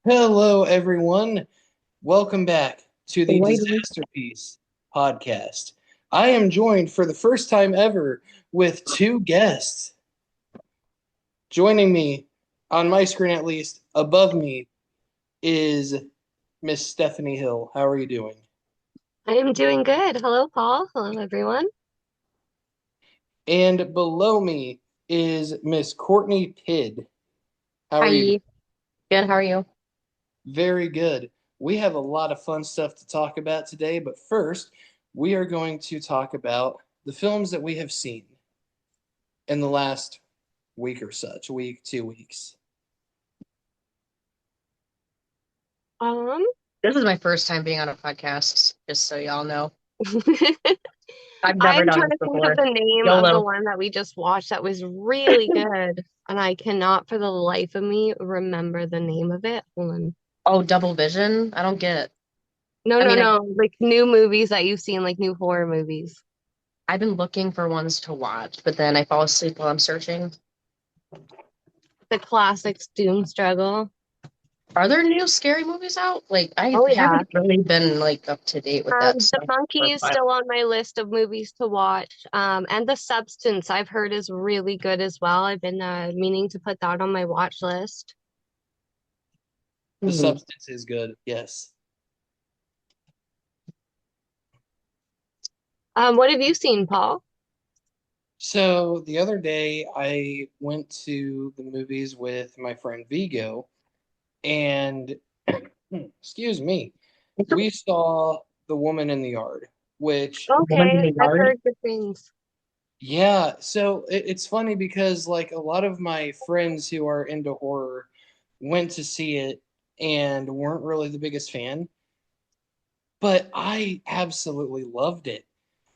Hello, everyone. Welcome back to the Disasterpiece podcast. I am joined for the first time ever with two guests. Joining me, on my screen at least, above me, is Miss Stephanie Hill. How are you doing? I am doing good. Hello, Paul. Hello, everyone. And below me is Miss Courtney Pidd. How are you doing? Hi. Good. How are you? Very good. We have a lot of fun stuff to talk about today, but first, we are going to talk about the films that we have seen in the last week or such, week, 2 weeks. Um, This is my first time being on a podcast, just so y'all know. I've I'm never done trying this to think of before. the name of the YOLO. one that we just watched that was really good, and I cannot for the life of me remember the name of it. Hold on. Oh, Double Vision? I don't get it. No, I no, mean, no. Like new movies that you've seen, like new horror movies. I've been looking for ones to watch, but then I fall asleep while I'm searching. The classics Doom Struggle. Are there new scary movies out? Like, I Oh yeah. haven't really been like up to date with that The stuff for a Monkey is while. still on my list of movies to watch. And The Substance I've heard is really good as well. I've been meaning to put that on my watch list. The Mhm. substance is good, yes. What have you seen, Paul? So the other day, I went to the movies with my friend Vigo, and excuse me, we saw The Woman in the Yard, which Woman in Okay, the I've Yard? heard good things. yeah, so it's funny because like a lot of my friends who are into horror went to see it and weren't really the biggest fan, but I absolutely loved it.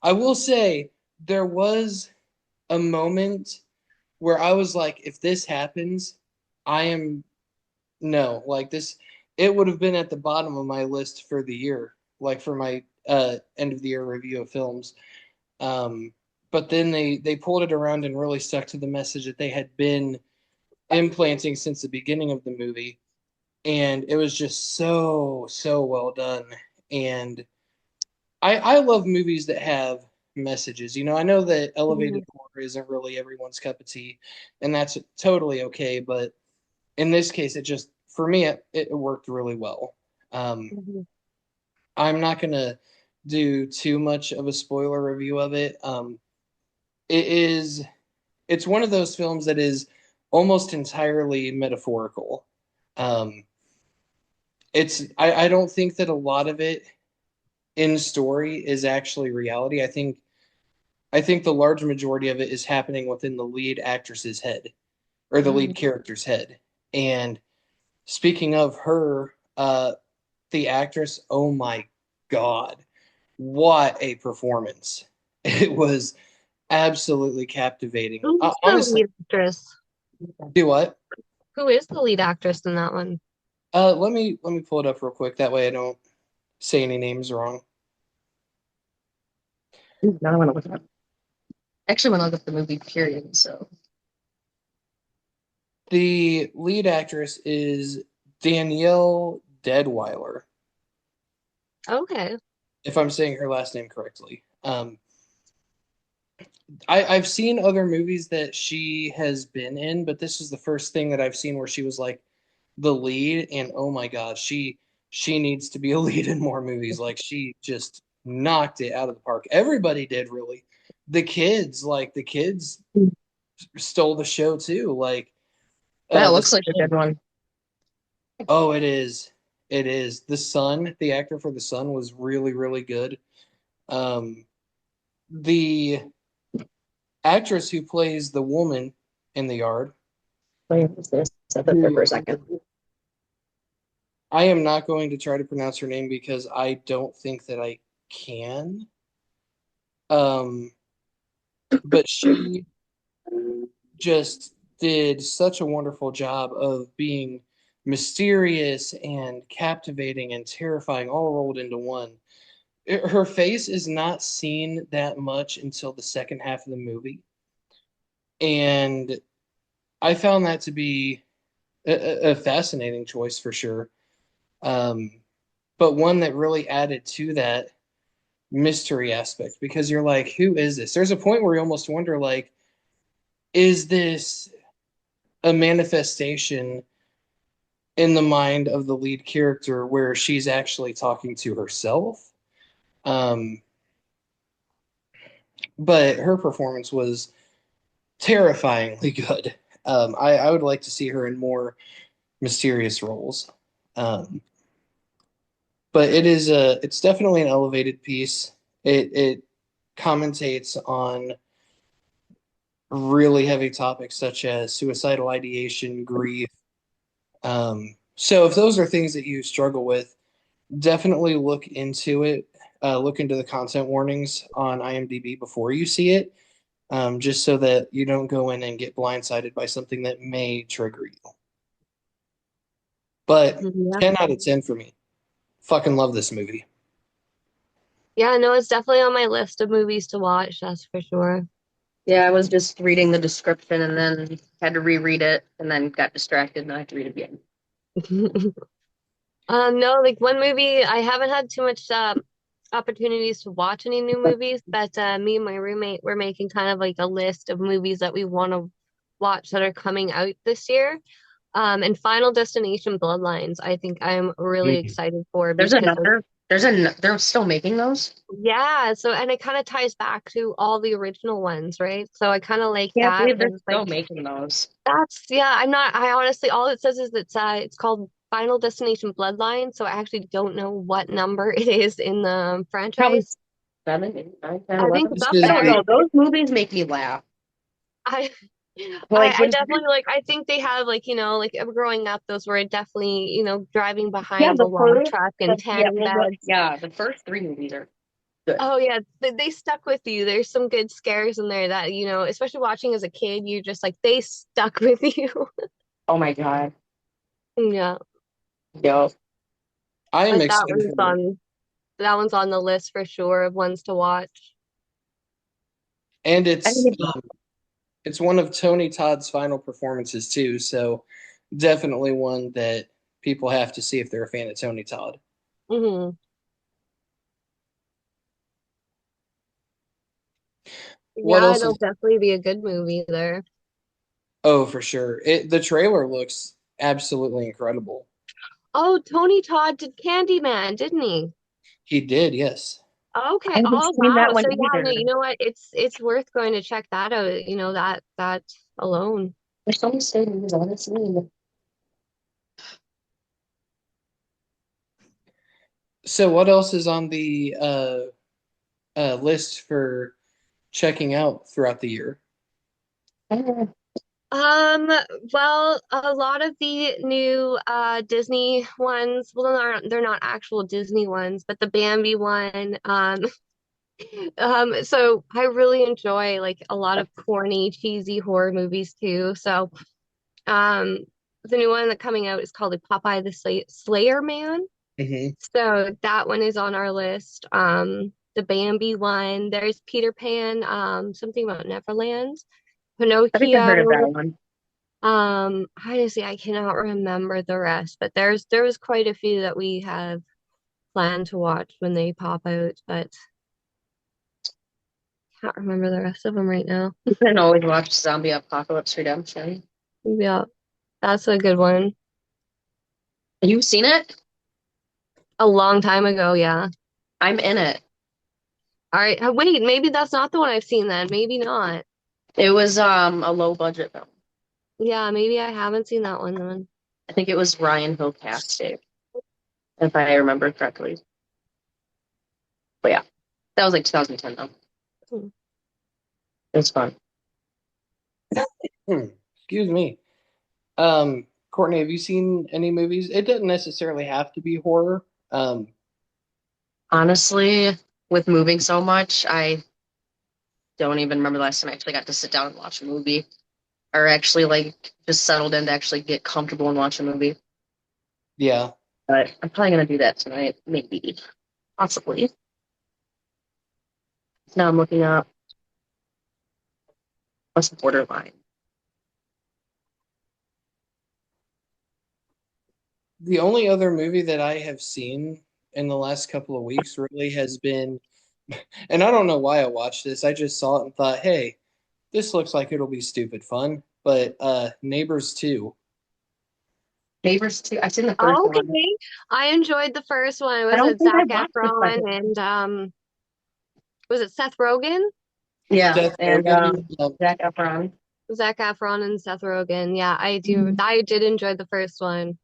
I will say there was a moment where I was like, if this happens, I am no, like this it would have been at the bottom of my list for the year, like for my end of the year review of films. Um, but then they pulled it around and really stuck to the message that they had been implanting since the beginning of the movie, and it was just so well done. And I love movies that have messages. You know, I know that elevated Mhm, horror isn't really everyone's cup of tea, and that's totally okay. But in this case, it just for me it worked really well. Um, mhm. I'm not gonna do too much of a spoiler review of it. It is it's one of those films that is almost entirely metaphorical. Um, I don't think that a lot of it in story is actually reality. I think the large majority of it is happening within the lead actress's head or the lead character's head. And speaking of her, the actress, oh my God, what a performance. It was absolutely captivating. Who's the Honestly, lead actress? do what? Who is the lead actress in that one? Let me pull it up real quick. That way I don't say any names wrong. Now I want to look it up. I actually want to look up the movie, period. So, The lead actress is Danielle Deadweiler, Okay. if I'm saying her last name correctly. I've seen other movies that she has been in, but this is the first thing that I've seen where she was like the lead, and oh my God, she needs to be a lead in more movies. Like she just knocked it out of the park. Everybody did really. The kids stole the show too. Like That the looks like a good son. one. Oh, it is. It is. The son, the actor for the son was really, really good. Um, the actress who plays the woman in the yard, Wait, what's this? Set that there for a who second. I am not going to try to pronounce her name because I don't think that I can. Um, but she just did such a wonderful job of being mysterious and captivating and terrifying all rolled into one. Her face is not seen that much until the second half of the movie. And I found that to be a fascinating choice for sure. Um, but one that really added to that mystery aspect because you're like, who is this? There's a point where you almost wonder, like, is this a manifestation in the mind of the lead character where she's actually talking to herself? Um, but her performance was terrifyingly good. I would like to see her in more mysterious roles. Um, but it's definitely an elevated piece. It commentates on really heavy topics such as suicidal ideation, grief. So if those are things that you struggle with, definitely look into it. Look into the content warnings on IMDb before you see it, just so that you don't go in and get blindsided by something that may trigger you. But Yeah. 10 out of 10 for me. Fucking love this movie. Yeah, no, it's definitely on my list of movies to watch, that's for sure. Yeah, I was just reading the description and then had to reread it and then got distracted and I had to read it again. No, like one movie, I haven't had too much opportunities to watch any new movies, but me and my roommate were making kind of like a list of movies that we want to watch that are coming out this year. And Final Destination Bloodlines, I think I'm really Mhm. excited for There's because another, they're still making those? yeah, so and it kind of ties back to all the original ones, right? So I kind of like Can't that. believe they're And it's like still making those. that's yeah, I honestly all it says is it's called Final Destination Bloodline, so I actually don't know what number it is in the Probably franchise. 7, 8, 9, 10, I think 11. it's This up I is there. don't the know. Those movies make me laugh. I Like I when, definitely like I think they have like, like growing up those were definitely, driving yeah, behind the the log first, truck and yeah, tanning well, beds. yeah, the first 3 movies are good. Oh yeah, they stuck with you. There's some good scares in there that, especially watching as a kid, you just like they stuck with you. Oh my God. Yeah. Yo. I am But excited for that one's on the list for sure of ones to watch. and I mean, it's one of Tony Todd's final performances too, so definitely one that people have to see if they're a fan of Tony Todd. Hmm. What Yeah, else it'll is definitely be a good movie there. Oh, for sure. The trailer looks absolutely incredible. Oh, Tony Todd did Candyman, didn't he? He did, yes. I Okay. haven't Oh seen wow. that one So yeah, no, either. you know what? It's worth going to check that out, that alone. There's so many state movies I haven't seen. So what else is on the list for checking out throughout the year? Uh, Um, well, a lot of the new Disney ones, well, they're not actual Disney ones, but the Bambi one, so I really enjoy like a lot of corny, cheesy horror movies too. So, um, the new one that coming out is called like Popeye the Slayer Man. Hmm. So that one is on our list. The Bambi one, there's Peter Pan, something about Neverland, I think I heard of Pinocchio. that one. Honestly, I cannot remember the rest, but there was quite a few that we have planned to watch when they pop out, but can't remember the rest of them right now. You can always watch Zombie Apocalypse Redemption. Yeah, that's a good one. You've seen it? A long time ago, yeah. I'm in it. All right. Wait, maybe that's not the one I've seen then. Maybe not. It was a low budget film. Yeah, maybe I haven't seen that one then. I think it was Ryan Hill casting, if I remember correctly. But yeah, that was like 2010 though. Hmm. It was fun. Excuse me. Courtney, have you seen any movies? It doesn't necessarily have to be horror. Honestly, with moving so much, I don't even remember the last time I actually got to sit down and watch a movie, or actually like just settled in to actually get comfortable and watch a movie. Yeah. But I'm probably gonna do that tonight, maybe, possibly. Now I'm looking up what's borderline. The only other movie that I have seen in the last couple of weeks really has been, and I don't know why I watched this. I just saw it and thought, hey, this looks like it'll be stupid fun. But Neighbors 2. Neighbors 2. I've seen the first Oh, one. okay. I enjoyed the first one. I Was don't it think Zac I've watched the Efron second one. and was it Seth Rogen? Yeah, Seth and Rogen. Zac Efron. Zac Efron and Seth Rogen. Yeah, I do. Mhm. I did enjoy the first one.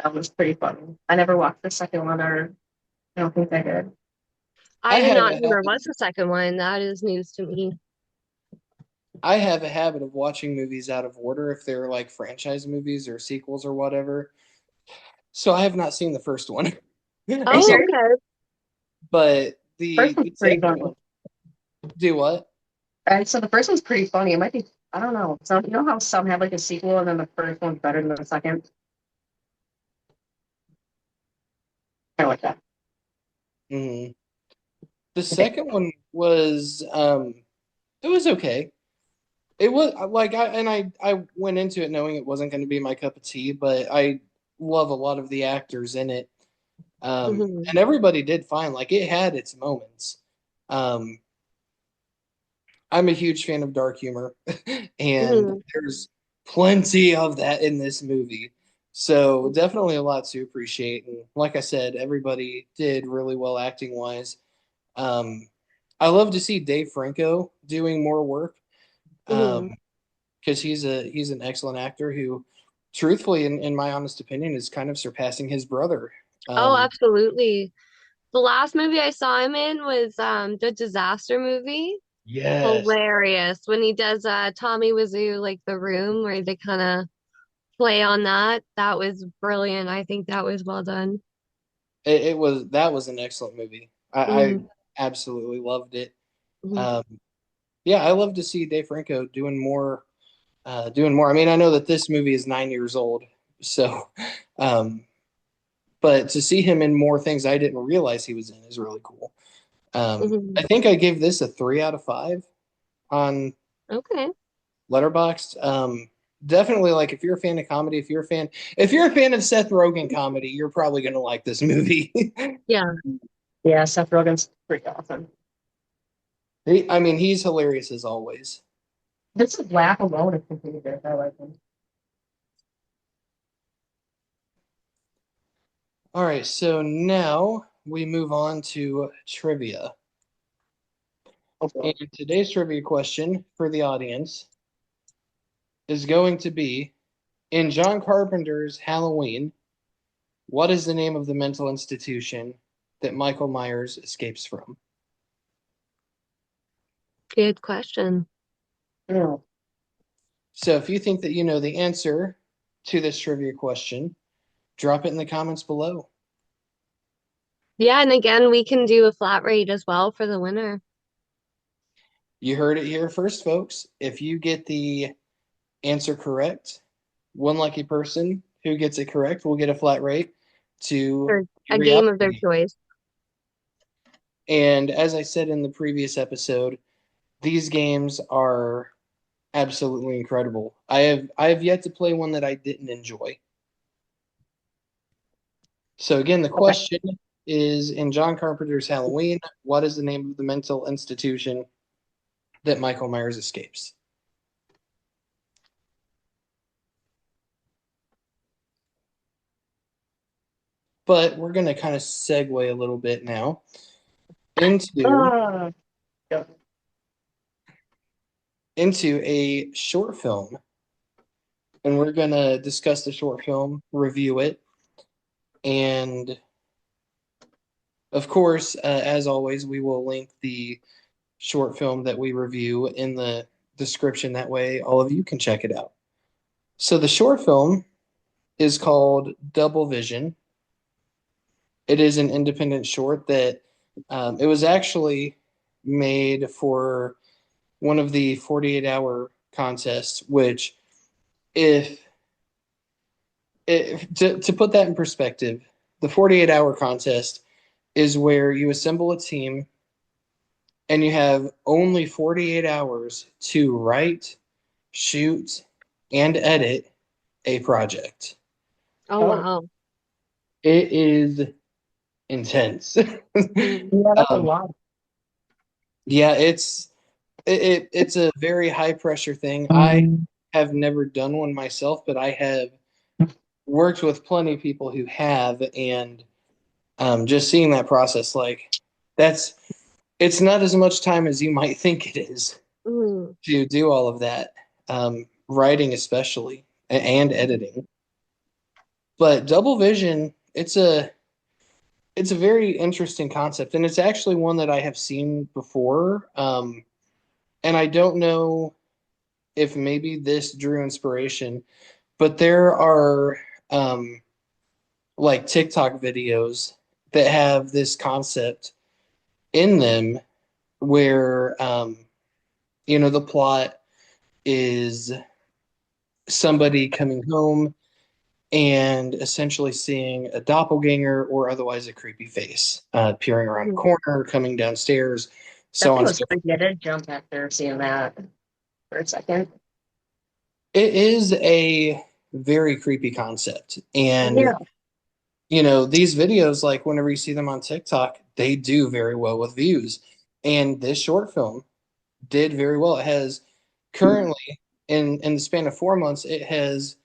That was pretty funny. I never watched the second one, or I don't think I did. I I did have not a know there habit. was a second one. That is news to me. I have a habit of watching movies out of order if they're like franchise movies or sequels or whatever. So I have not seen the first one. Are you Oh, serious? okay. But First one's the pretty second funny. one, do what? And so the first one's pretty funny. It might be, I don't know. Some, you know how some have like a sequel and then the first one's better than the second? Kind of like that. Hmm. The Okay. second one was it was okay. It was like I went into it knowing it wasn't going to be my cup of tea, but I love a lot of the actors in it. Hmm. And everybody did fine. Like it had its moments. Um, I'm a huge fan of dark humor, and Hmm. there's plenty of that in this movie. So definitely a lot to appreciate. And like I said, everybody did really well acting wise. Um, I love to see Dave Franco doing more work Hmm. because he's an excellent actor who, truthfully, in my honest opinion, is kind of surpassing his brother. Oh, Um, absolutely. The last movie I saw him in was the disaster movie. yes, Hilarious when he does Tommy Wiseau, like The Room, where they kind of play on that. That was brilliant. I think that was well done. it was that was an excellent movie. I Hmm. absolutely loved it. Hmm. Um, yeah, I love to see Dave Franco doing more. Doing more. I mean, I know that this movie is 9 years old, so, um, but to see him in more things I didn't realize he was in is really cool. I Hmm. think I gave this a 3 out of 5 on Okay. Letterboxd. Definitely, like if you're a fan of comedy, if you're a fan of Seth Rogen comedy, you're probably gonna like this movie. Yeah. Yeah, Seth Rogen's pretty awesome. I mean, he's hilarious as always. This is laugh alone is completely good. I like him. All right, so now we move on to trivia. And Okay. today's trivia question for the audience is going to be in John Carpenter's Halloween, what is the name of the mental institution that Michael Myers escapes from? Good question. Yeah. So if you think that you know the answer to this trivia question, drop it in the comments below. Yeah, and again, we can do a flat rate as well for the winner. You heard it here first, folks. If you get the answer correct, one lucky person who gets it correct will get a flat rate to Or a a game of their reality. choice. And as I said in the previous episode, these games are absolutely incredible. I have yet to play one that I didn't enjoy. So again, the Okay. question is in John Carpenter's Halloween, what is the name of the mental institution that Michael Myers escapes? but we're going to kind of segue a little bit now into Ah, yeah. a short film, and we're going to discuss the short film, review it, and of course, as always, we will link the short film that we review in the description. That way, all of you can check it out. So the short film is called Double Vision. It is an independent short that it was actually made for one of the 48-hour contests, which if to put that in perspective, the 48-hour contest is where you assemble a team and you have only 48 hours to write, shoot, and edit a project. Oh Oh, wow. It is intense. Mm. yeah, that's a um, lot. yeah, it's a very high pressure thing. I have never done one myself, but I have worked with plenty of people who have, and just seeing that process, like that's it's not as much time as you might think it is Mm. to do all of that, writing especially and editing. But double vision, it's a very interesting concept, and it's actually one that I have seen before. And I don't know if maybe this drew inspiration, but there are um, like TikTok videos that have this concept in them where the plot is somebody coming home and essentially seeing a doppelganger or otherwise a creepy face peering around a Mhm. corner, coming downstairs, so That on thing and was so forth. creepy. I did jump after seeing that for a second. It is a very creepy concept. And, Yeah. these videos, like whenever you see them on TikTok, they do very well with views. And this short film did very well. It has currently, in the span of 4 months, it has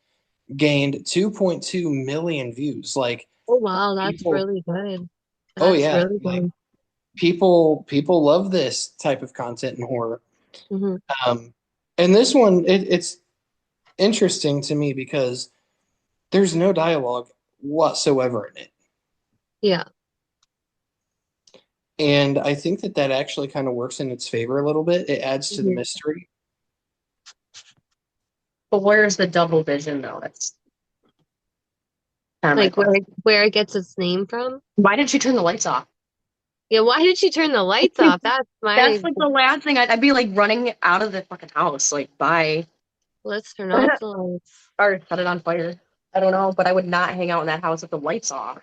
gained 2.2 million views. Like Oh wow, that's people, really good. oh That's yeah, really like good. people love this type of content in horror. Hmm. Um, and this one, it's interesting to me because there's no dialogue whatsoever in it. Yeah. And I think that that actually kind of works in its favor a little bit. It adds to the Hmm. mystery. But where's the double vision though? That's kind of my Like question. where it gets its name from? Why didn't you turn the lights off? Yeah, why did she turn the lights off? That's That's my like the last thing I'd be like running out of the fucking house, like bye. let's turn off the lights. Or set it on fire. I don't know, but I would not hang out in that house with the lights off.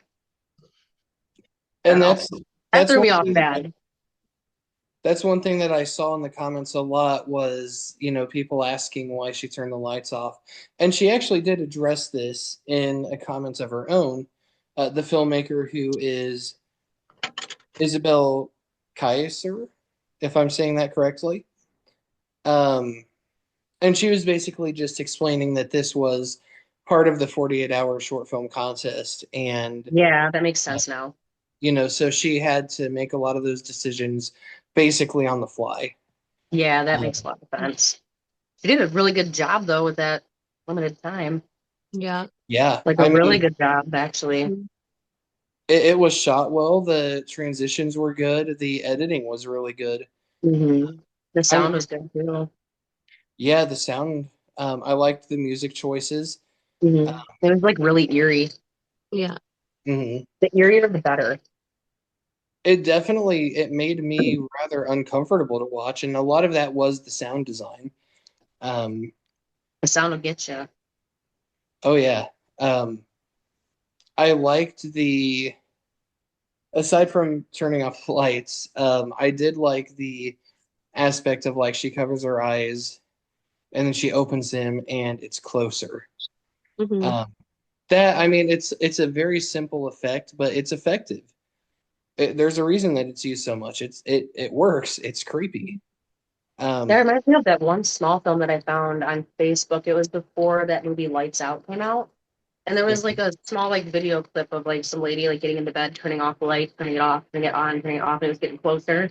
I don't And know. That that's threw one me off thing bad. that's one thing that I saw in the comments a lot was, people asking why she turned the lights off. And she actually did address this in a comment of her own. The filmmaker who is Isabel Kaiser, if I'm saying that correctly. Um, and she was basically just explaining that this was part of the 48-hour short film contest. And, Yeah, that makes uh, sense now. so she had to make a lot of those decisions basically on the fly. Yeah, that Uh, makes a lot of sense. She did a really good job though with that limited time. Yeah. yeah, Like a I really mean, good job, actually. Mhm. it was shot well. The transitions were good. The editing was really good. Hmm. The I sound was good too. Yeah, the sound. I liked the music choices. Hmm. It was like really eerie. Yeah. Mhm. The eerier, the better. It made me rather uncomfortable to watch, and a lot of that was the sound design. Um, The sound will get you. oh yeah. Um, I liked the aside from turning off the lights, I did like the aspect of like she covers her eyes and then she opens them and it's closer. Hmm. Um, that I mean, it's a very simple effect, but it's effective. There's a reason that it's used so much. It works. It's creepy. That Um, reminds me of that one small film that I found on Facebook. It was before that movie Lights Out came out. And there was like a small like video clip of like some lady like getting into bed, turning off the light, turning it off, turning it on, turning it off. It was getting closer.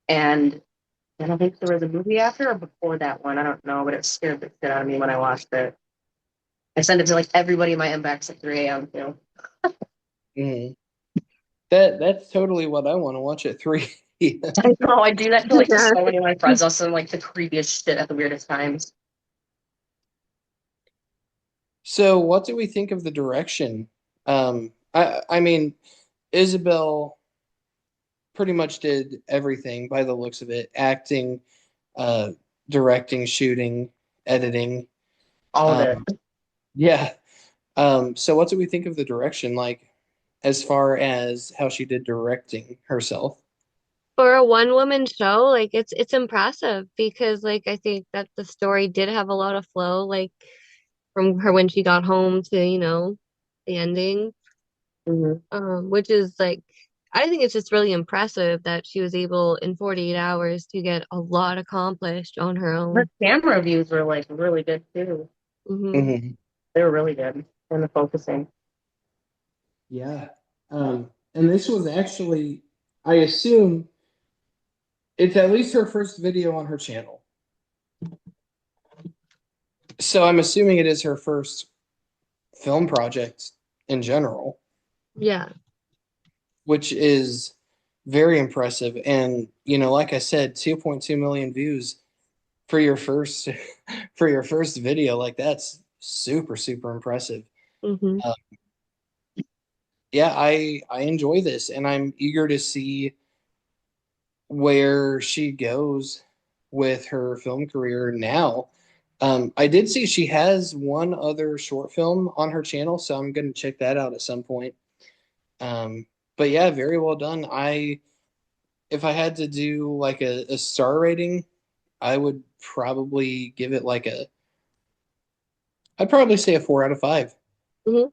And I don't think there was a movie after or before that one. I don't know, but it scared the shit out of me when I watched it. I sent it to like everybody in my inbox at 3 a.m. too. Mhm. That's totally what I want to watch at 3. I know I do that to like so many of my friends. I'll send like the creepiest shit at the weirdest times. So, what do we think of the direction? I mean, Isabel pretty much did everything by the looks of it: acting, uh, directing, shooting, editing. All of it. Um, yeah. So, what do we think of the direction, like as far as how she did directing herself? For a one woman show, like it's impressive because like I think that the story did have a lot of flow, like from her when she got home to, the ending. Mm-hmm. Which is like I think it's just really impressive that she was able in 48 hours to get a lot accomplished on her Her own. camera views were like really good too. Hmm. Hmm. They were really good in the focusing. Yeah. And this was actually, I assume, it's at least her first video on her channel. So I'm assuming it is her first film project in general, Yeah. which is very impressive. And, like I said, 2.2 million views for your first for your first video, like that's super, super impressive. Hmm. Uh, yeah, I enjoy this and I'm eager to see where she goes with her film career now. I did see she has one other short film on her channel, so I'm going to check that out at some point. Um, but yeah, very well done. If I had to do like a star rating, I would probably give it I'd probably say a 4 out of 5. Hmm.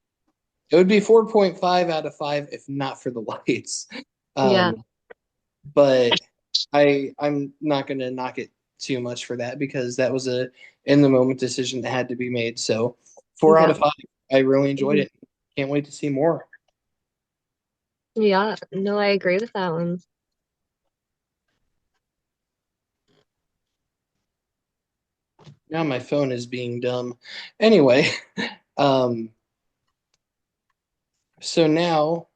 It would be 4.5 out of 5 if not for the lights. Yeah. Um, but I'm not going to knock it too much for that because that was a in the moment decision that had to be made. So 4 out of 5. I really enjoyed Mhm. it. Can't wait to see more. Yeah. No, I agree with that one. Now my phone is being dumb. Anyway, um, so now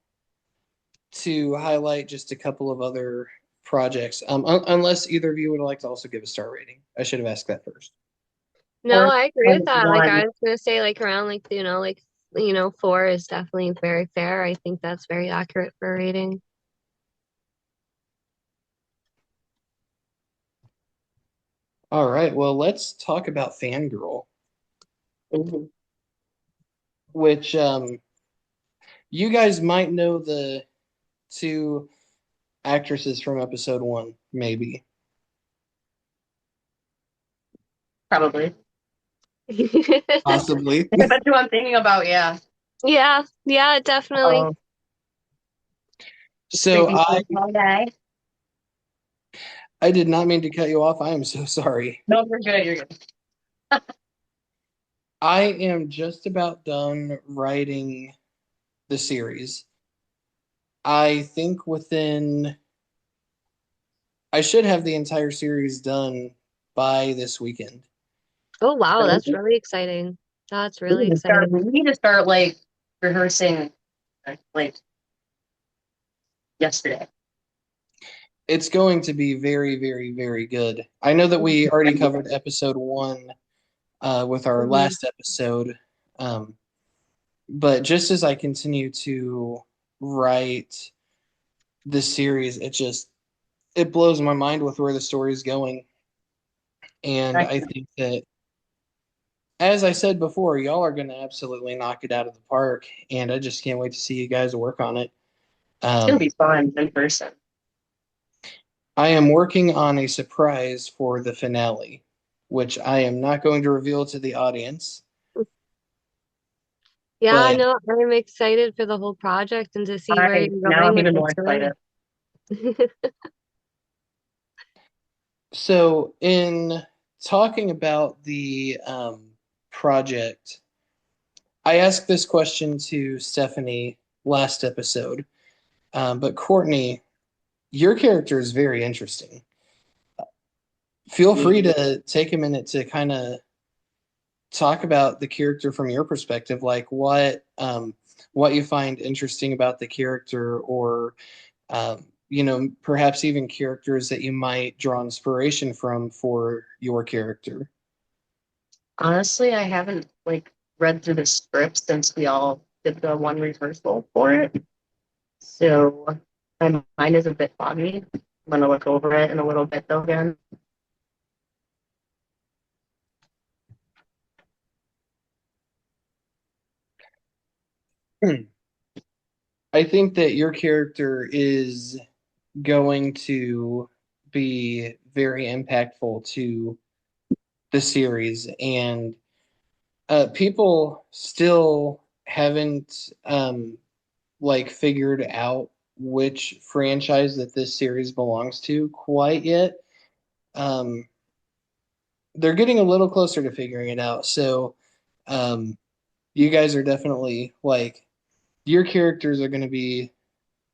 to highlight just a couple of other projects. Unless either of you would like to also give a star rating. I should have asked that first. No, Four I agree with point that. Like one. I was gonna say like around like four is definitely very fair. I think that's very accurate for a rating. All right, well, let's talk about Fangirl, Mhm. which you guys might know the two actresses from episode 1, maybe. Probably. Possibly. That's who I'm thinking about, yeah. Yeah, yeah, definitely. Oh, the So creepy I small guy. I did not mean to cut you off. I am so sorry. No, you're good, you're good. I am just about done writing the series. I think I should have the entire series done by this weekend. Oh wow, So that's really exciting. That's we really need to start, exciting. we need to start like rehearsing like yesterday. It's going to be very, very, very good. I know that we already covered episode 1 with our Hmm. last episode. Um, but just as I continue to write the series, it blows my mind with where the story is going. And It's I think that, as I said before, y'all are going to absolutely knock it out of the park. And I just can't wait to see you guys work on it. gonna be Um, fun in person. I am working on a surprise for the finale, which I am not going to reveal to the audience. Yeah, I But know. I'm excited for the whole project and to see where I you're now going I'm with even the more excited. story. so, in talking about the project, I asked this question to Stephanie last episode, but Courtney, your character is very interesting. Feel free to take a minute to kind of talk about the character from your perspective, like what you find interesting about the character, or perhaps even characters that you might draw inspiration from for your character. Honestly, I haven't like read through the script since we all did the one rehearsal for it. So my mind is a bit foggy. I'm gonna look over it in a little bit though again. I think that your character is going to be very impactful to the series, and people still haven't like figured out which franchise that this series belongs to quite yet. Um, they're getting a little closer to figuring it out. So, um, you guys are definitely like your characters are going to be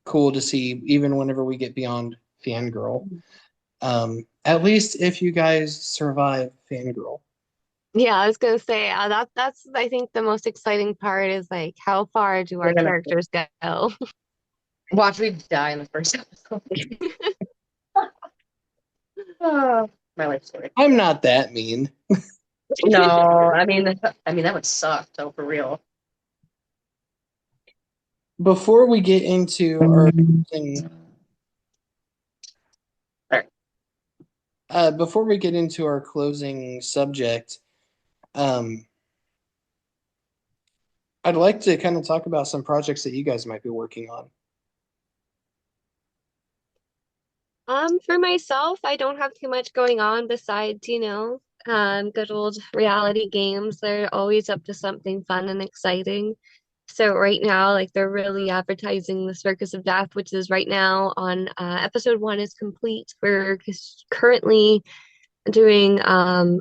cool to see, even whenever we get beyond Fangirl. At least if you guys survive Fangirl. Yeah, I was gonna say that's I think the most exciting part is like how far do We're our gonna characters go? watch me die in the first episode. Oh, my life story. I'm not that mean. No, I mean that would suck. So for real. Before we get into our closing, All before we get into our closing subject, um, I'd like to kind of talk about some projects that you guys might be working on. For myself, I don't have too much going on besides, good old reality games. They're always up to something fun and exciting. So right now, like they're really advertising the Circus of Death, which is right now on episode one is complete. We're currently doing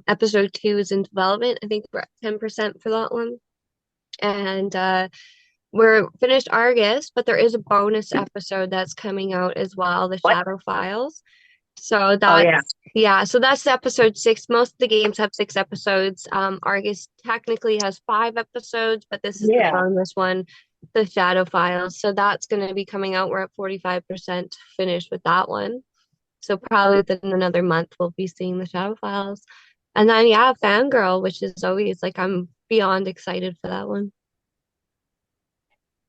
episode two is in development. I think we're at 10% for that one. And we're finished Argus, but there is a bonus episode that's coming out as well, the What? Shadow Files. So Oh yeah. yeah, so that's episode six. Most of the games have six episodes. Argus technically has five episodes, but this is the Yeah. bonus one, the Shadow Files. So that's going to be coming out. We're at 45% finished with that one. So probably within another month, we'll be seeing the Shadow Files. And then, yeah, Fangirl, which is always like, I'm beyond excited for that one.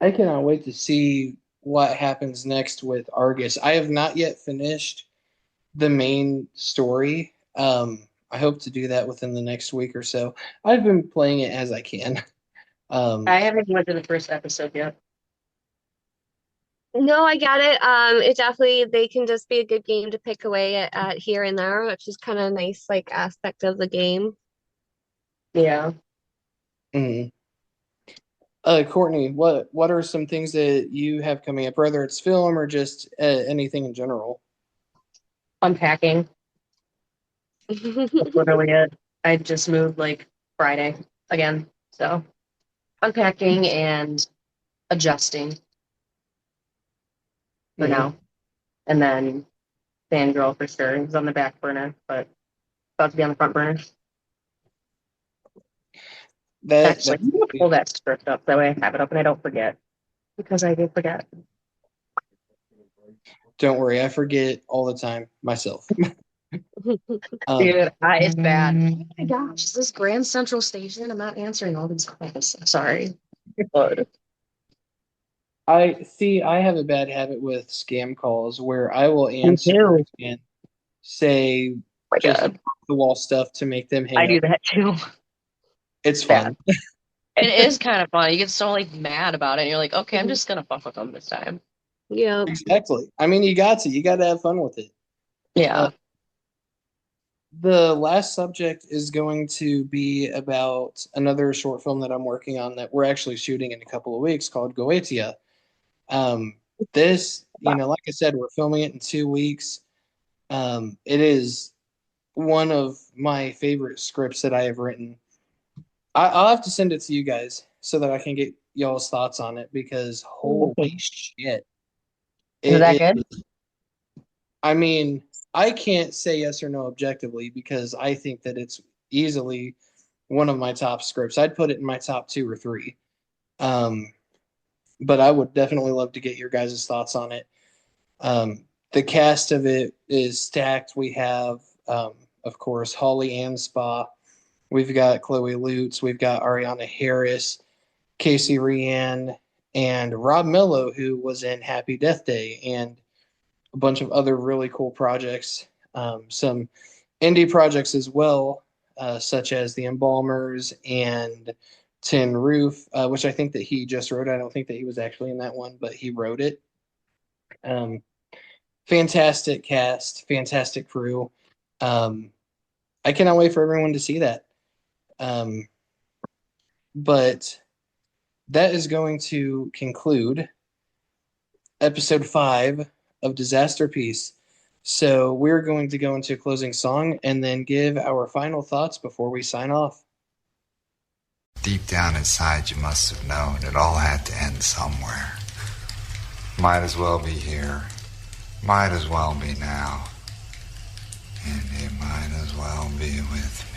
I cannot wait to see what happens next with Argus. I have not yet finished the main story. I hope to do that within the next week or so. I've been playing it as I can. Um, I haven't even went to the first episode yet. No, I get it. It definitely they can just be a good game to pick away at here and there, which is kind of nice, like aspect of the game. Yeah. mm. Courtney, what are some things that you have coming up, whether it's film or just anything in general? Unpacking. That's literally it. I just moved like Friday again. So unpacking and adjusting for Mm. now. And then Fangirl for sure is on the back burner, but about to be on the front burner. Actually, That's I'm gonna pull that script up that way I have it up and I don't forget. Because I did forget. don't worry, I forget all the time myself. Dude, it's bad. Oh my gosh, is this Grand Central Station? I'm not answering all these calls. Sorry. But I see. I have a bad habit with scam calls where I will me answer too. and say My just God. the wall stuff to make them I hang do up. that too. It's Bad. fun. It is kind of fun. You get so like mad about it, and you're like, okay, I'm just gonna fuck with them this time. Yeah. Exactly. I mean, you got to have fun with it. Uh, Yeah. the last subject is going to be about another short film that I'm working on that we're actually shooting in a couple of weeks called Goetia. Um, this, like I said, we're filming it in 2 weeks. It is one of my favorite scripts that I have written. I'll have to send it to you guys so that I can get y'all's thoughts on it because holy shit. Is that It good? I mean, I can't say yes or no objectively because I think that it's easily one of my top scripts. I'd put it in my top two or three. Um, but I would definitely love to get your guys' thoughts on it. The cast of it is stacked. We have, of course, Holly Ann Spa. We've got Chloe Lutz. We've got Ariana Harris, Casey Ryan, and Rob Mello, who was in Happy Death Day, and a bunch of other really cool projects. Some indie projects as well, such as The Embalmers and Tin Roof, which I think that he just wrote. I don't think that he was actually in that one, but he wrote it. Um, Fantastic cast, fantastic crew. Um, I cannot wait for everyone to see that. Um, but that is going to conclude episode 5 of Disasterpiece. So we're going to go into a closing song and then give our final thoughts before we sign off. Deep down inside, you must have known it all had to end somewhere. Might as well be here. Might as well be now. And it might as well be with me.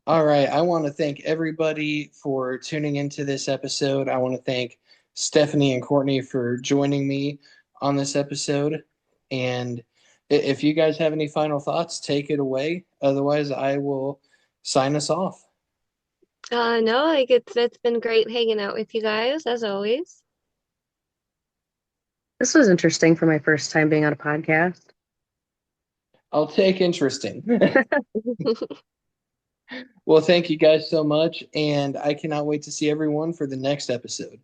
All right. I want to thank everybody for tuning into this episode. I want to thank Stefanie and Courtney for joining me on this episode. And if you guys have any final thoughts, take it away. Otherwise, I will sign us off. No, like it's been great hanging out with you guys as always. This was interesting for my first time being on a podcast. I'll take interesting. Well, thank you guys so much, and I cannot wait to see everyone for the next episode.